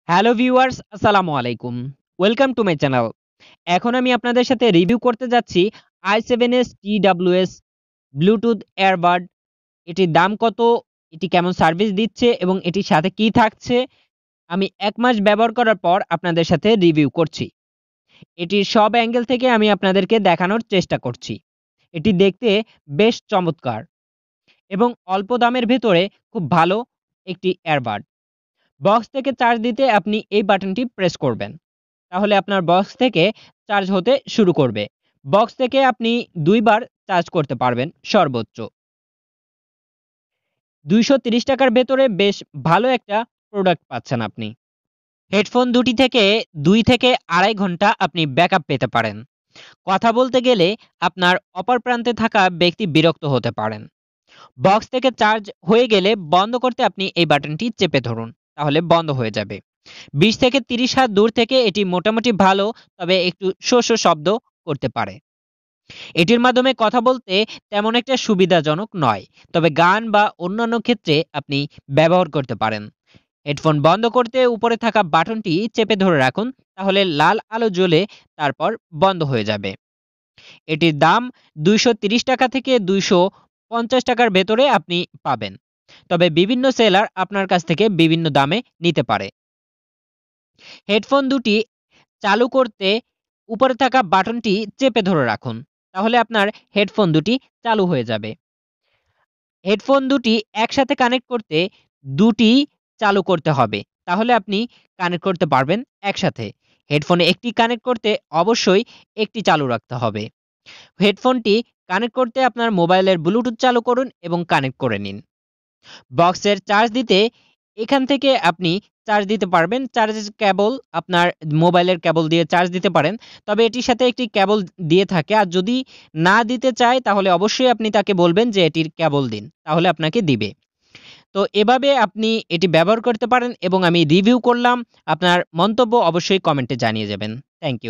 Hello viewers, আসসালামু আলাইকুম। Welcome to my channel. এখন আমি আপনাদের সাথে রিভিউ করতে যাচ্ছি i7s TWS ব্লুটুথ এয়ারবাড। এটির দাম কত, এটি কেমন সার্ভিস দিচ্ছে এবং এটির সাথে কি থাকছে, আমি ১ মাস ব্যবহার করার পর আপনাদের সাথে রিভিউ করছি। এটির সব অ্যাঙ্গেল থেকে আমি আপনাদেরকে দেখানোর চেষ্টা করছি। এটি দেখতে বেশ চমৎকার এবং অল্প দামের ভেতরে খুব ভালো একটি এয়ারবাড। বক্স থেকে চার্জ দিতে আপনি এই বাটনটি প্রেস করবেন। তাহলে আপনার বক্স থেকে চার্জ হতে শুরু করবে। বক্স থেকে আপনি ২ বার চার্জ করতে পারবেন সর্বোচ্চ। ৳২৩০ র ভেতরে বেশ ভালো একটা প্রোডাক্ট পাচ্ছেন আপনি। হেডফোন দুটি থেকে ২ থেকে ২.৫ ঘন্টা আপনি ব্যাকআপ পেতে পারেন। কথা বলতে গেলে আপনার অপর প্রান্তে থাকা ব্যক্তি বিরক্ত হতে পারেন। বক্স থেকে চার্জ হয়ে গেলে বন্ধ করতে আপনি এই বাটনটি চেপে ধরুন। তাহলে বন্ধ হয়ে যাবে। ২০ থেকে ৩০ হাত দূর থেকে এটি মোটামুটি ভালো, তবে একটু শো শব্দ করতে পারে। এটির মাধ্যমে কথা বলতে তেমন একটা সুবিধাজনক নয়, তবে গান বা অন্যান্য ক্ষেত্রে আপনি ব্যবহার করতে পারেন। হেডফোন বন্ধ করতে উপরে থাকা বাটনটি চেপে ধরে রাখুন, তাহলে লাল আলো জ্বলে তারপর বন্ধ হয়ে যাবে। এটির দাম ৳২৩০ থেকে ৳২৫০ ভেতরে আপনি পাবেন, তবে বিভিন্ন সেলার আপনার কাছ থেকে বিভিন্ন দামে নিতে পারে। হেডফোন দুটি চালু করতে উপরে থাকা বাটনটি চেপে ধরে রাখুন, তাহলে আপনার হেডফোন দুটি চালু হয়ে যাবে। হেডফোন দুটি একসাথে কানেক্ট করতে দুটি চালু করতে হবে, তাহলে আপনি কানেক্ট করতে পারবেন একসাথে। হেডফোনে একটি কানেক্ট করতে অবশ্যই একটি চালু রাখতে হবে। হেডফোনটি কানেক্ট করতে আপনার মোবাইলের ব্লুটুথ চালু করুন এবং কানেক্ট করে নিন। বক্সের চার্জ দিতে এখান থেকে আপনি চার্জ দিতে পারবেন। চার্জের কেবল আপনার মোবাইলের কেবল দিয়ে চার্জ দিতে পারেন। তবে এটির সাথে একটি কেবল দিয়ে থাকে। আর যদি না দিতে চায় তাহলে অবশ্যই আপনি তাকে বলবেন যে এটির কেবল দিন। তাহলে আপনাকে দিবে। তো এভাবে আপনি এটি ব্যবহার করতে পারেন এবং আমি রিভিউ করলাম। আপনার মন্তব্য অবশ্যই কমেন্টে জানিয়ে যাবেন। Thank you.